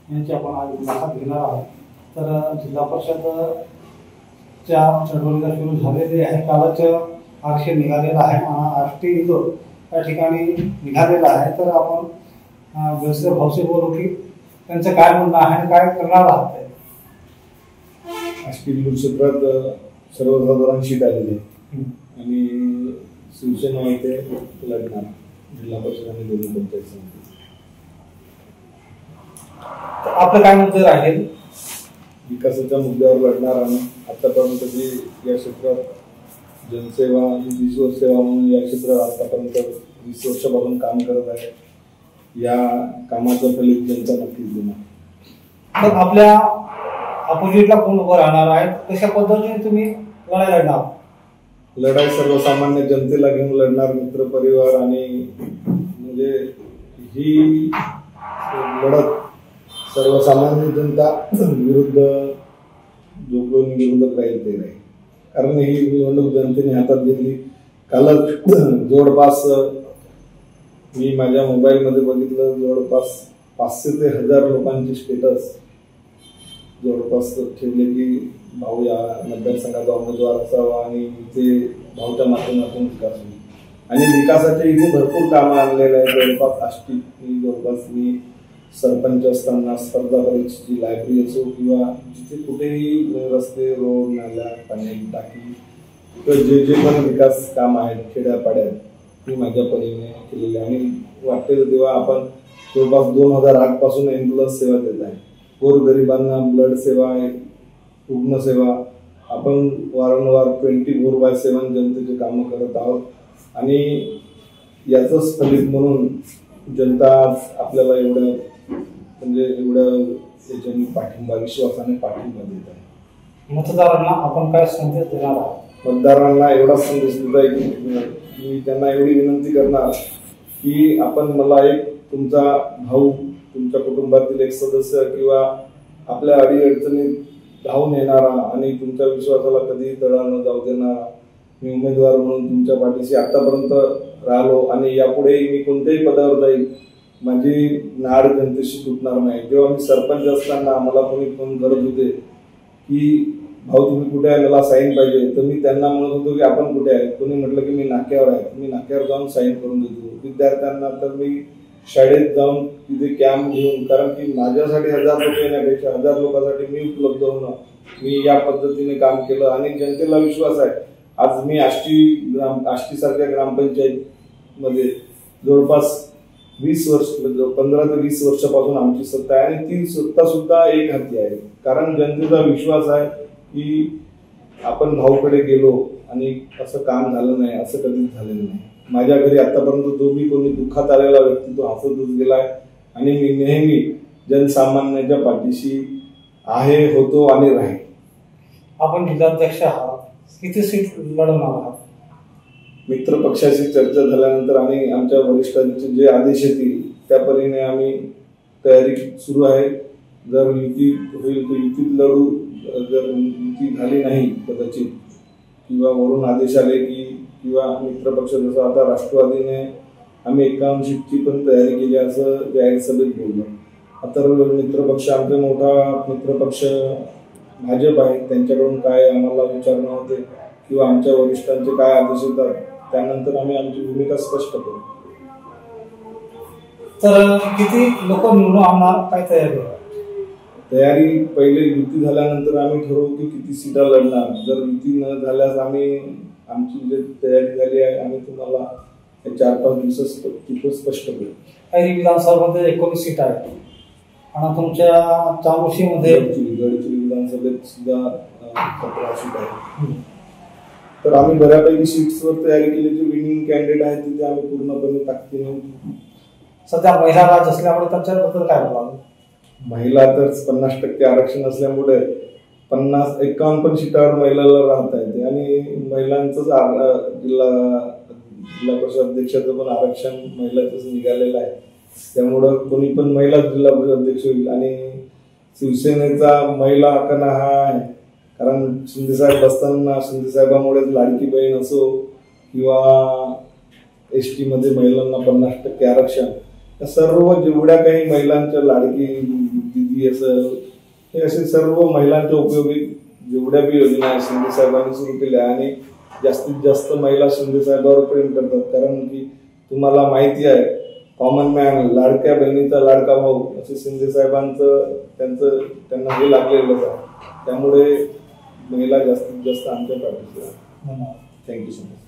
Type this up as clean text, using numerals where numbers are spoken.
यांची आपण आज मुलाखत घेणार आहोत। तर जिल्हा परिषदच्या चळवळीला सुरू झालेली आहे, कालच आरक्षे निघालेला आहे, आष्टी इंदोर या ठिकाणी निघालेला आहे। तर आपण व्यवसाय भाऊशी बोलू की त्यांचं काय म्हणणं आहे, काय करणार आहात। आष्टी इंदोर क्षेत्रात सर्वसाधारण सीट आलेली आहे आणि शिवसेना इथे लढणार जिल्हा परिषद आणि दोन्ही पंचायत समिती। आपलं काय मुद्दे राहील? विकासाच्या मुद्द्यावर लढणार आणि आतापर्यंत जी या क्षेत्रात जनसेवा आणि ईश्वर सेवा म्हणून या क्षेत्रात आतापर्यंत 20 वर्षापासून काम करत आहे, या कामाचं फलित जनता नक्कीच देणार। तर आपल्या अपोजिटला कोण उभं राहणार आहे, कशा पद्धतीने तुम्ही लढाई लढणार? लढाई सर्वसामान्य जनतेला घेऊन लढणार, मित्र परिवार आणि म्हणजे ही लढत सर्वसामान्य जनता विरुद्ध जो कोणी विरोधक राहील ते राहील, कारण ही निवडणूक जनतेने हातात घेतली। कालच जवळपास मी माझ्या मोबाईलमध्ये बघितलं, जवळपास 500 ते 1000 लोकांचे स्टेटस जवळपास ठेवले की भाऊ या मतदारसंघाचा उमेदवार असावा आणि इथे भाऊच्या माध्यमातून विकास होईल आणि विकासाचे इथे भरपूर कामं आणलेले आहेत। जवळपास आष्टी जवळपास मी सरपंच असताना स्पर्धा परीक्षेची लायब्ररी असो किंवा जिथे कुठेही रस्ते, रोड, नाल्या, पाण्याची टाकी, तर जे पण विकास काम आहेत खेड्यापाड्यात मी माझ्या परीने केलेले आणि वाटेल तेव्हा आपण जवळपास 2008 पासून एम्ब्युलन्स सेवा देत आहे, गोरगरिबांना ब्लड सेवा, रुग्ण सेवा आपण वारंवार 24/7 जनतेचे कामं करत आहोत आणि याचंच फलित म्हणून जनता आपल्याला एवढं म्हणजे एवढं याच्याने पाठिंबा, विश्वासाने पाठिंबा देत आहे। मतदारांना आपण काय संदेश देणार आहात? मतदारांना एवढा संदेश देत आहे की मी त्यांना एवढी विनंती करणार की आपण मला एक तुमचा भाऊ, तुमच्या कुटुंबातील एक सदस्य किंवा आपल्या अडीअडचणीत धावून येणारा आणि तुमच्या विश्वासाला कधी तडा न जाऊ देणारा मी उमेदवार म्हणून तुमच्या पाठीशी आतापर्यंत राहिलो आणि यापुढेही मी कोणत्याही पदावर जाईल, माझी नाड जनतेशी तुटणार नाही। जेव्हा मी सरपंच असताना मला कोणी फोन करत होते की भाऊ तुम्ही कुठे आहे, मला साईन पाहिजे, तर मी त्यांना म्हणत होतो की आपण कुठे आहे, कोणी म्हटलं की मी नाक्यावर आहे, मी नाक्यावर जाऊन साईन करून देतो। विद्यार्थ्यांना तर मी शाळेत जाऊन तिथे कॅम्प घेऊन, कारण की माझ्यासाठी 1000 लोक येण्यापेक्षा 1000 लोकांसाठी मी उपलब्ध होणं, मी या पद्धतीने काम केलं आणि जनतेला विश्वास आहे। आज मी आष्टी सारख्या ग्रामपंचायत मध्ये जवळपास 20 वर्ष 15 ते 20 वर्षापासून आमची सत्ता आहे आणि ती सत्ता सुद्धा एक हाती आहे, कारण जनतेचा विश्वास आहे की आपण भाऊकडे गेलो आणि असं काम झालं नाही, असं कधीच झालेलं नाही। माझ्या घरी आतापर्यंत जो मी कोणी दुःखात आलेला व्यक्ती तो हसतच गेलाय आणि मी नेहमी जनसामान्यांच्या पाठीशी आहे, होतो आणि राहील। आपण जिल्हाध्यक्ष आहात, किती सीट लढवणार आहात? मित्र पक्षाशी चर्चा झाल्यानंतर आणि आमच्या वरिष्ठांचे जे आदेश येतील त्या परीने आम्ही तयारी सुरू आहे। जर युती होईल तर युतीत लढू, जर युती झाली नाही कदाचित किंवा वरून आदेश आले की किंवा मित्रपक्ष जसं आता राष्ट्रवादीने आम्ही 51 सीटची पण तयारी केली असं जाहीर सभेत बोललो। आता मित्रपक्ष आमचा मोठा मित्रपक्ष भाजप आहे, त्यांच्याकडून काय आम्हाला विचारणं होते किंवा आमच्या वरिष्ठांचे काय आदेश येतात त्यानंतर आम्ही आमची भूमिका स्पष्ट करू। तर किती लोक निवडून आणणार, काय तयारी? तयारी पहिले युती झाल्यानंतर आम्ही ठरवू की किती सीटा लढणार। जर युती न झाल्यास आम्ही आमची जी तयारी झाली आहे आम्ही तुम्हाला 4-5 दिवसात स्पष्ट करू। काही विधानसभामध्ये 19 सीट आहे आणि तुमच्या चामोशीमध्ये गडचिरोली विधानसभेत सुद्धा 17 सीट आहे। तर आम्ही बऱ्यापैकी सीट्सवर तयारी केली, जे विनिंग कॅन्डिडेट आहेत तिथे आम्ही पूर्णपणे ताकदीने। सध्या महिला राज असल्यामुळे त्यांच्याबद्दल काय बोलाल? महिला तर 50% आरक्षण असल्यामुळे 51 पण सीटावर महिलाला राहता येते आणि महिलांचं जिल्हा परिषद अध्यक्षाचं पण आरक्षण महिलांचंच निघालेलं आहे, त्यामुळं कोणी पण महिला जिल्हा परिषद अध्यक्ष होईल आणि शिवसेनेचा महिला कणा हा आहे, कारण शिंदेसाहेब असताना शिंदेसाहेबांमुळेच लाडकी बहीण असो किंवा एसटी मध्ये महिलांना 50% आरक्षण, सर्व जेवढ्या काही महिलांच्या लाडकी दीदी असेल, हे असे सर्व महिलांच्या उपयोगी जेवढ्या बी योजना आहेत शिंदे साहेबांनी सुरू केल्या आणि जास्तीत जास्त महिला शिंदे साहेबांवर प्रेम करतात. कारण की तुम्हाला माहिती आहे, कॉमन मॅन, लाडक्या बहिणीचा लाडका भाऊ असे शिंदे साहेबांचं त्यांना हे लागलेलंच आहे. त्यामुळे महिला जास्तीत जास्त आमच्या पाठीशी आहे. Thank you so much.